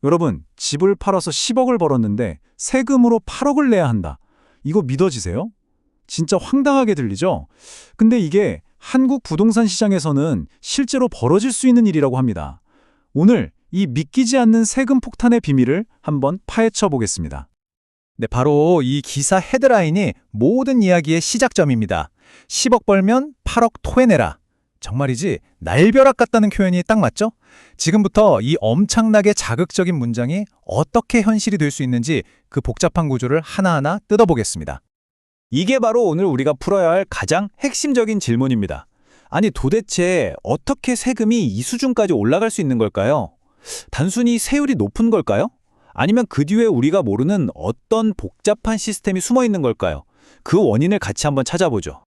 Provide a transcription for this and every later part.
여러분, 집을 팔아서 10억을 벌었는데 세금으로 8억을 내야 한다. 이거 믿어지세요? 진짜 황당하게 들리죠? 근데 이게 한국 부동산 시장에서는 실제로 벌어질 수 있는 일이라고 합니다. 오늘 이 믿기지 않는 세금 폭탄의 비밀을 한번 파헤쳐 보겠습니다. 네, 바로 이 기사 헤드라인이 모든 이야기의 시작점입니다. 10억 벌면 8억 토해내라. 정말이지 날벼락 같다는 표현이 딱 맞죠? 지금부터 이 엄청나게 자극적인 문장이 어떻게 현실이 될 수 있는지 그 복잡한 구조를 하나하나 뜯어보겠습니다. 이게 바로 오늘 우리가 풀어야 할 가장 핵심적인 질문입니다. 아니 도대체 어떻게 세금이 이 수준까지 올라갈 수 있는 걸까요? 단순히 세율이 높은 걸까요? 아니면 그 뒤에 우리가 모르는 어떤 복잡한 시스템이 숨어 있는 걸까요? 그 원인을 같이 한번 찾아보죠.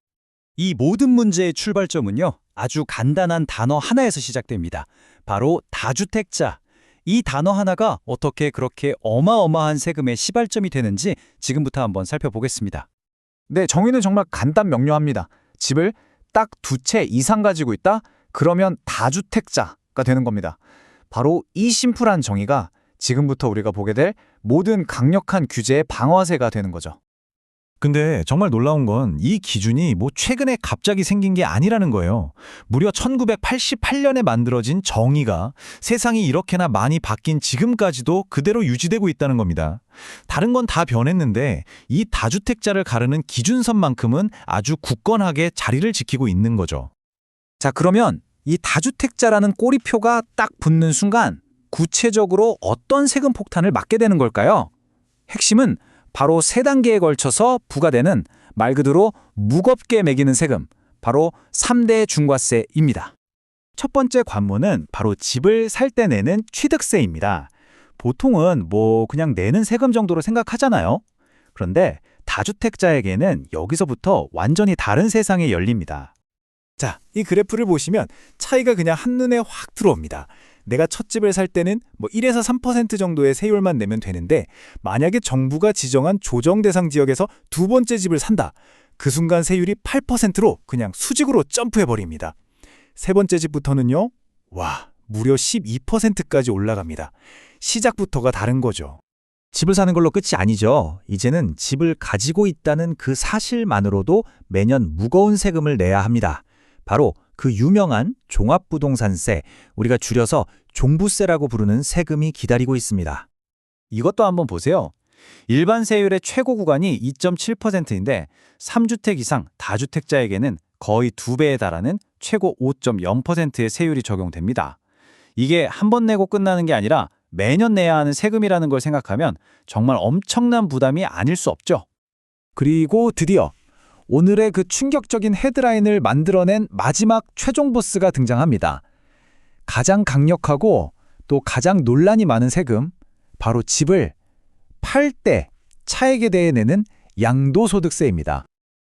이 모든 문제의 출발점은요, 아주 간단한 단어 하나에서 시작됩니다. 바로 다주택자. 이 단어 하나가 어떻게 그렇게 어마어마한 세금의 시발점이 되는지 지금부터 한번 살펴보겠습니다. 네, 정의는 정말 간단 명료합니다. 집을 딱 2채 이상 가지고 있다? 그러면 다주택자가 되는 겁니다. 바로 이 심플한 정의가 지금부터 우리가 보게 될 모든 강력한 규제의 방아쇠가 되는 거죠. 근데 정말 놀라운 건 이 기준이 최근에 갑자기 생긴 게 아니라는 거예요. 무려 1988년에 만들어진 정의가 세상이 이렇게나 많이 바뀐 지금까지도 그대로 유지되고 있다는 겁니다. 다른 건 다 변했는데 이 다주택자를 가르는 기준선만큼은 아주 굳건하게 자리를 지키고 있는 거죠. 자, 그러면 이 다주택자라는 꼬리표가 딱 붙는 순간 구체적으로 어떤 세금 폭탄을 맞게 되는 걸까요? 핵심은 바로 3단계에 걸쳐서 부과되는 말 그대로 무겁게 매기는 세금, 바로 3대 중과세입니다. 첫 번째 관문은 바로 집을 살 때 내는 취득세입니다. 보통은 그냥 내는 세금 정도로 생각하잖아요. 그런데 다주택자에게는 여기서부터 완전히 다른 세상이 열립니다. 자, 이 그래프를 보시면 차이가 그냥 한눈에 확 들어옵니다. 내가 첫 집을 살 때는 1에서 3% 정도의 세율만 내면 되는데 만약에 정부가 지정한 조정 대상 지역에서 두 번째 집을 산다. 그 순간 세율이 8%로 그냥 수직으로 점프해버립니다. 세 번째 집부터는요. 무려 12%까지 올라갑니다. 시작부터가 다른 거죠. 집을 사는 걸로 끝이 아니죠. 이제는 집을 가지고 있다는 그 사실만으로도 매년 무거운 세금을 내야 합니다. 바로 그 유명한 종합부동산세, 우리가 줄여서 종부세라고 부르는 세금이 기다리고 있습니다. 이것도 한번 보세요. 일반 세율의 최고 구간이 2.7%인데 3주택 이상 다주택자에게는 거의 2배에 달하는 최고 5.0%의 세율이 적용됩니다. 이게 한 번 내고 끝나는 게 아니라 매년 내야 하는 세금이라는 걸 생각하면 정말 엄청난 부담이 아닐 수 없죠. 그리고 드디어 오늘의 그 충격적인 헤드라인을 만들어낸 마지막 최종 보스가 등장합니다. 가장 강력하고 또 가장 논란이 많은 세금, 바로 집을 팔 때 차액에 대해 내는 양도소득세입니다.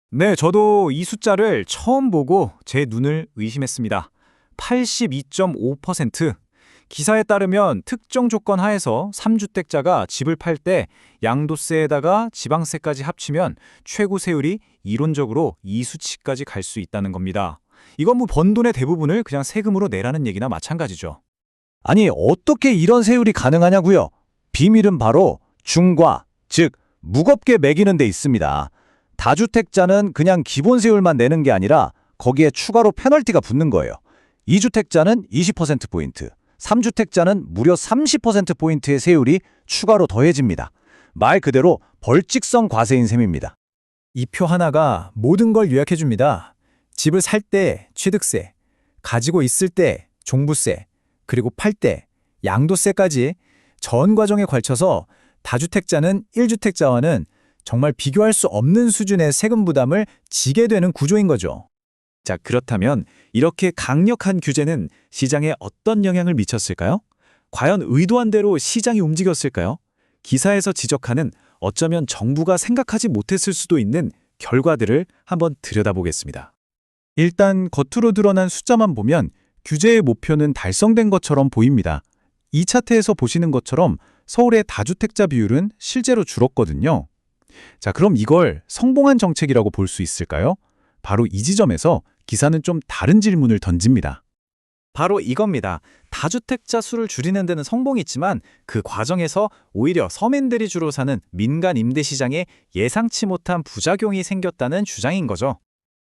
네, 저도 이 숫자를 처음 보고 제 눈을 의심했습니다. 82.5%. 기사에 따르면 특정 조건 하에서 3주택자가 집을 팔 때 양도세에다가 지방세까지 합치면 최고 세율이 이론적으로 이 수치까지 갈 수 있다는 겁니다. 이건 번 돈의 대부분을 그냥 세금으로 내라는 얘기나 마찬가지죠. 아니, 어떻게 이런 세율이 가능하냐고요? 비밀은 바로 중과, 즉 무겁게 매기는 데 있습니다. 다주택자는 그냥 기본 세율만 내는 게 아니라 거기에 추가로 페널티가 붙는 거예요. 2주택자는 20%포인트, 3주택자는 무려 30%포인트의 세율이 추가로 더해집니다. 말 그대로 벌칙성 과세인 셈입니다. 이 표 하나가 모든 걸 요약해줍니다. 집을 살 때 취득세, 가지고 있을 때 종부세, 그리고 팔 때 양도세까지 전 과정에 걸쳐서 다주택자는 1주택자와는 정말 비교할 수 없는 수준의 세금 부담을 지게 되는 구조인 거죠. 자, 그렇다면 이렇게 강력한 규제는 시장에 어떤 영향을 미쳤을까요? 과연 의도한 대로 시장이 움직였을까요? 기사에서 지적하는 어쩌면 정부가 생각하지 못했을 수도 있는 결과들을 한번 들여다보겠습니다. 일단 겉으로 드러난 숫자만 보면 규제의 목표는 달성된 것처럼 보입니다. 이 차트에서 보시는 것처럼 서울의 다주택자 비율은 실제로 줄었거든요. 자, 그럼 이걸 성공한 정책이라고 볼 수 있을까요? 바로 이 지점에서 기사는 좀 다른 질문을 던집니다. 바로 이겁니다. 다주택자 수를 줄이는 데는 성공이 있지만 그 과정에서 오히려 서민들이 주로 사는 민간 임대 시장에 예상치 못한 부작용이 생겼다는 주장인 거죠.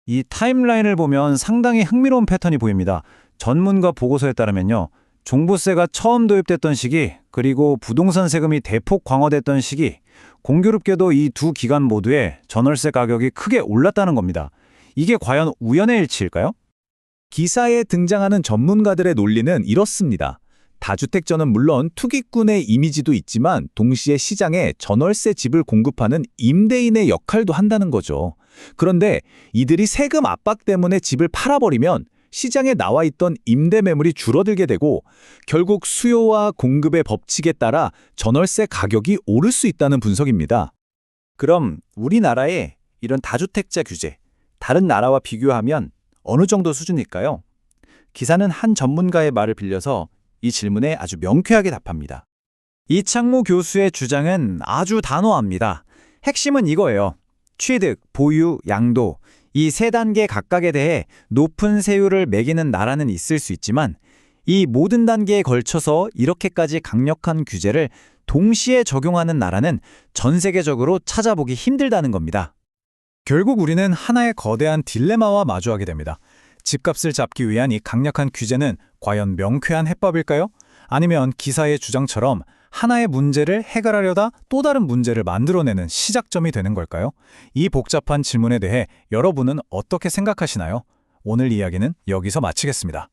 이 타임라인을 보면 상당히 흥미로운 패턴이 보입니다. 전문가 보고서에 따르면요. 종부세가 처음 도입됐던 시기, 그리고 부동산 세금이 대폭 강화됐던 시기, 공교롭게도 이 두 기간 모두에 전월세 가격이 크게 올랐다는 겁니다. 이게 과연 우연의 일치일까요? 기사에 등장하는 전문가들의 논리는 이렇습니다. 다주택자는 물론 투기꾼의 이미지도 있지만 동시에 시장에 전월세 집을 공급하는 임대인의 역할도 한다는 거죠. 그런데 이들이 세금 압박 때문에 집을 팔아버리면 시장에 나와 있던 임대 매물이 줄어들게 되고 결국 수요와 공급의 법칙에 따라 전월세 가격이 오를 수 있다는 분석입니다. 그럼 우리나라의 이런 다주택자 규제, 다른 나라와 비교하면 어느 정도 수준일까요? 기사는 한 전문가의 말을 빌려서 이 질문에 아주 명쾌하게 답합니다. 이창모 교수의 주장은 아주 단호합니다. 핵심은 이거예요. 취득, 보유, 양도 이 세 단계 각각에 대해 높은 세율을 매기는 나라는 있을 수 있지만 이 모든 단계에 걸쳐서 이렇게까지 강력한 규제를 동시에 적용하는 나라는 전 세계적으로 찾아보기 힘들다는 겁니다. 결국 우리는 하나의 거대한 딜레마와 마주하게 됩니다. 집값을 잡기 위한 이 강력한 규제는 과연 명쾌한 해법일까요? 아니면 기사의 주장처럼 하나의 문제를 해결하려다 또 다른 문제를 만들어내는 시작점이 되는 걸까요? 이 복잡한 질문에 대해 여러분은 어떻게 생각하시나요? 오늘 이야기는 여기서 마치겠습니다.